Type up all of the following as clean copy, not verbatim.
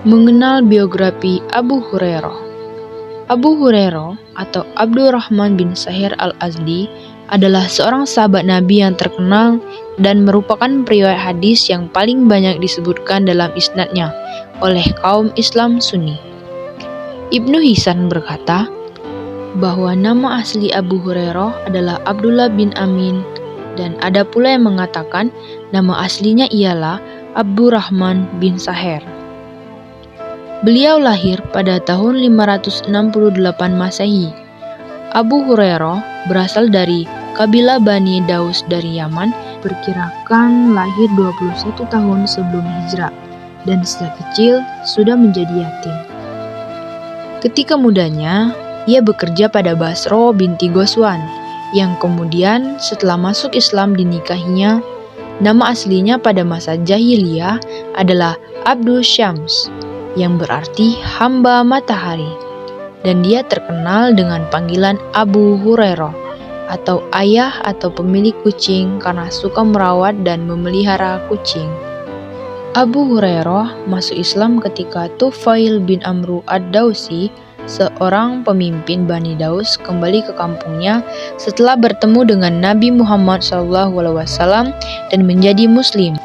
Mengenal biografi Abu Hurairah. Abu Hurairah atau Abdurrahman bin Sahir al-Azdi adalah seorang sahabat Nabi yang terkenal dan merupakan periwayat hadis yang paling banyak disebutkan dalam isnadnya oleh kaum Islam Sunni. Ibnu Hisan berkata bahwa nama asli Abu Hurairah adalah Abdullah bin Amin, dan ada pula yang mengatakan nama aslinya ialah Abdurrahman bin Sahir. Beliau lahir pada tahun 568 Masehi. Abu Hurairah berasal dari kabilah Bani Daus dari Yaman, perkirakan lahir 21 tahun sebelum hijrah, dan sejak kecil sudah menjadi yatim. Ketika mudanya, ia bekerja pada Basro binti Ghazwan, yang kemudian setelah masuk Islam dinikahinya. Nama aslinya pada masa jahiliyah adalah Abdul Syams, yang berarti hamba matahari, dan dia terkenal dengan panggilan Abu Hurairah atau ayah atau pemilik kucing karena suka merawat dan memelihara kucing. Abu Hurairah masuk Islam ketika Tufail bin Amru ad-Dausi, seorang pemimpin Bani Daus, kembali ke kampungnya setelah bertemu dengan Nabi Muhammad SAW dan menjadi Muslim.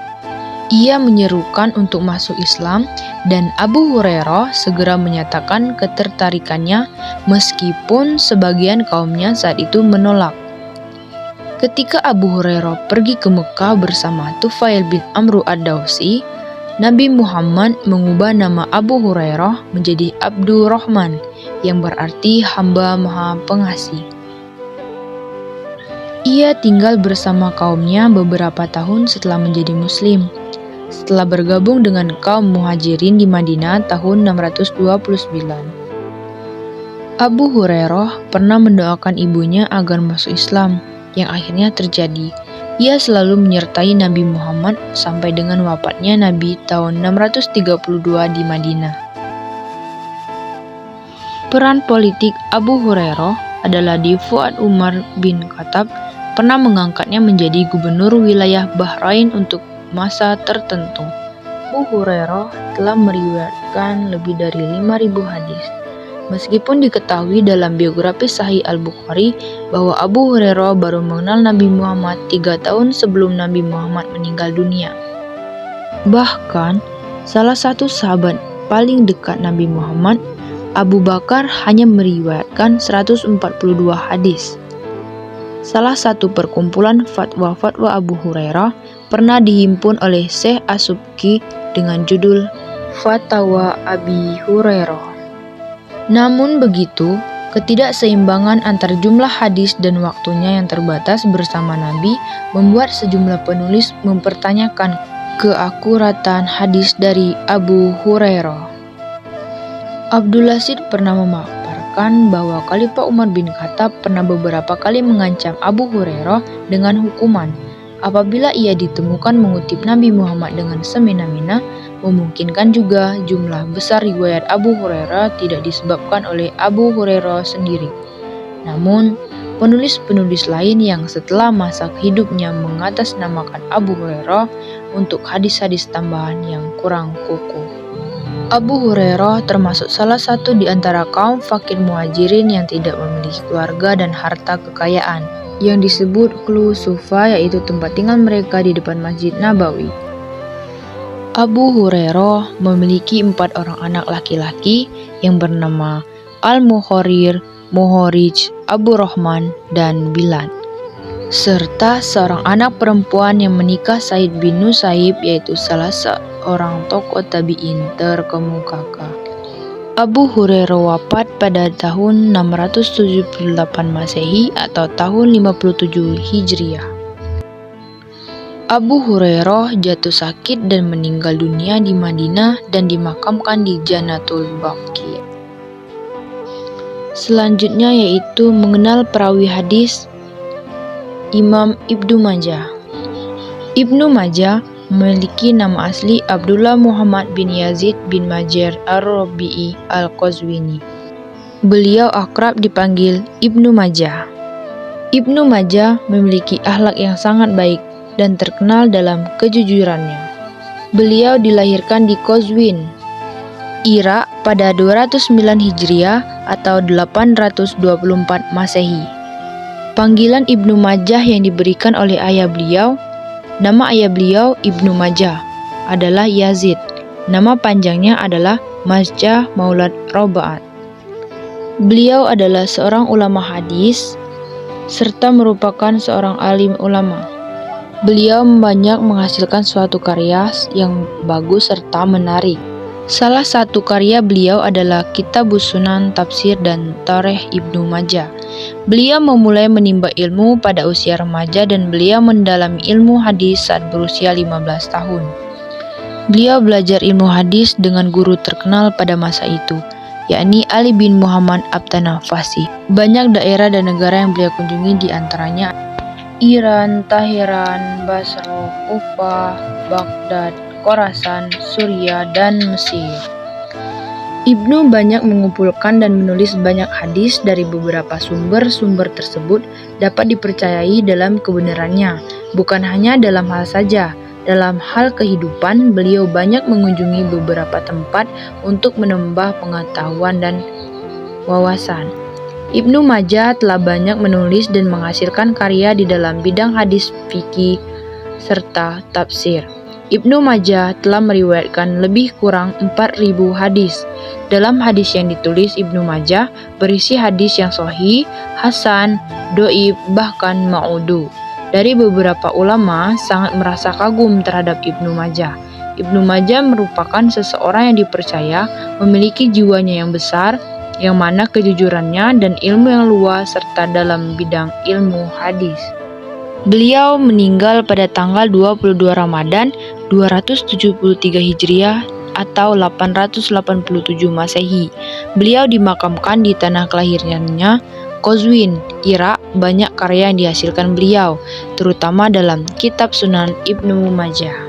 Ia menyerukan untuk masuk Islam, dan Abu Hurairah segera menyatakan ketertarikannya meskipun sebagian kaumnya saat itu menolak. Ketika Abu Hurairah pergi ke Mekah bersama Tufail bin Amru ad-Dausi, Nabi Muhammad mengubah nama Abu Hurairah menjadi Abdurrahman, yang berarti hamba maha pengasih. Ia tinggal bersama kaumnya beberapa tahun setelah menjadi Muslim. Setelah bergabung dengan kaum Muhajirin di Madinah tahun 629. Abu Hurairah pernah mendoakan ibunya agar masuk Islam, yang akhirnya terjadi. Ia selalu menyertai Nabi Muhammad sampai dengan wafatnya Nabi tahun 632 di Madinah. Peran politik Abu Hurairah adalah di Fuad Umar bin Khattab pernah mengangkatnya menjadi gubernur wilayah Bahrain untuk masa tertentu. Abu Hurairah telah meriwayatkan lebih dari 5.000 hadis. Meskipun diketahui dalam biografi Sahih Al-Bukhari bahwa Abu Hurairah baru mengenal Nabi Muhammad 3 tahun sebelum Nabi Muhammad meninggal dunia. Bahkan, salah satu sahabat paling dekat Nabi Muhammad, Abu Bakar, hanya meriwayatkan 142 hadis. Salah satu perkumpulan fatwa-fatwa Abu Hurairah pernah dihimpun oleh Syekh As-Subki dengan judul Fatawa Abi Hurairah. Namun begitu, ketidakseimbangan antara jumlah hadis dan waktunya yang terbatas bersama Nabi membuat sejumlah penulis mempertanyakan keakuratan hadis dari Abu Hurairah. Abdul Lasid pernah memaparkan bahwa Khalifah Umar bin Khattab pernah beberapa kali mengancam Abu Hurairah dengan hukuman apabila ia ditemukan mengutip Nabi Muhammad dengan semena-mena. Memungkinkan juga jumlah besar riwayat Abu Hurairah tidak disebabkan oleh Abu Hurairah sendiri. Namun, penulis-penulis lain yang setelah masa hidupnya mengatasnamakan Abu Hurairah untuk hadis-hadis tambahan yang kurang kokoh. Abu Hurairah termasuk salah satu di antara kaum fakir muhajirin yang tidak memiliki keluarga dan harta kekayaan, yang disebut Khulu Sufa, yaitu tempat tinggal mereka di depan Masjid Nabawi. Abu Hurairah memiliki 4 orang anak laki-laki yang bernama Al-Muhorir, Muhorij, Abu Rahman, dan Bilal, serta seorang anak perempuan yang menikah Said bin Nusaib, yaitu salah seorang tokoh tabi'in terkemuka. Abu Hurairah wafat pada tahun 678 Masehi atau tahun 57 Hijriah. Abu Hurairah jatuh sakit dan meninggal dunia di Madinah dan dimakamkan di Jannatul Baqi. Selanjutnya yaitu mengenal perawi hadis Imam Ibnu Majah. Ibnu Majah memiliki nama asli Abdullah Muhammad bin Yazid bin Majah ar-Rabi'i al-Qazwini. Beliau akrab dipanggil Ibnu Majah. Ibnu Majah memiliki akhlak yang sangat baik dan terkenal dalam kejujurannya. Beliau dilahirkan di Qazwin, Irak pada 209 Hijriah atau 824 Masehi. Panggilan Ibnu Majah yang diberikan oleh ayah beliau, nama ayah beliau Ibnu Majah adalah Yazid. Nama panjangnya adalah Majah Maulad Robaat. Beliau adalah seorang ulama hadis serta merupakan seorang alim ulama. Beliau banyak menghasilkan suatu karya yang bagus serta menarik. Salah satu karya beliau adalah Kitabus Sunan, Tafsir dan Tarikh Ibnu Majah. Beliau memulai menimba ilmu pada usia remaja dan beliau mendalami ilmu hadis saat berusia 15 tahun. Beliau belajar ilmu hadis dengan guru terkenal pada masa itu, yakni Ali bin Muhammad At-Tanafasi. Banyak daerah dan negara yang beliau kunjungi, di antaranya Iran, Teheran, Basra, Kufah, Baghdad, Khorasan, Suriah, dan Mesir. Ibnu banyak mengumpulkan dan menulis banyak hadis. Dari beberapa sumber-sumber tersebut dapat dipercayai dalam kebenarannya. Bukan hanya dalam hal saja, dalam hal kehidupan beliau banyak mengunjungi beberapa tempat untuk menambah pengetahuan dan wawasan. Ibnu Majah telah banyak menulis dan menghasilkan karya di dalam bidang hadis, fikih, serta tafsir. Ibnu Majah telah meriwayatkan lebih kurang 4.000 hadis. Dalam hadis yang ditulis Ibnu Majah berisi hadis yang sahih, hasan, doib, bahkan ma'udu. Dari beberapa ulama sangat merasa kagum terhadap Ibnu Majah. Ibnu Majah merupakan seseorang yang dipercaya memiliki jiwanya yang besar, yang mana kejujurannya dan ilmu yang luas serta dalam bidang ilmu hadis. Beliau meninggal pada tanggal 22 Ramadan 273 Hijriah atau 887 Masehi. Beliau dimakamkan di tanah kelahirannya, Qazwin, Irak. Banyak karya yang dihasilkan beliau, terutama dalam Kitab Sunan Ibnu Majah.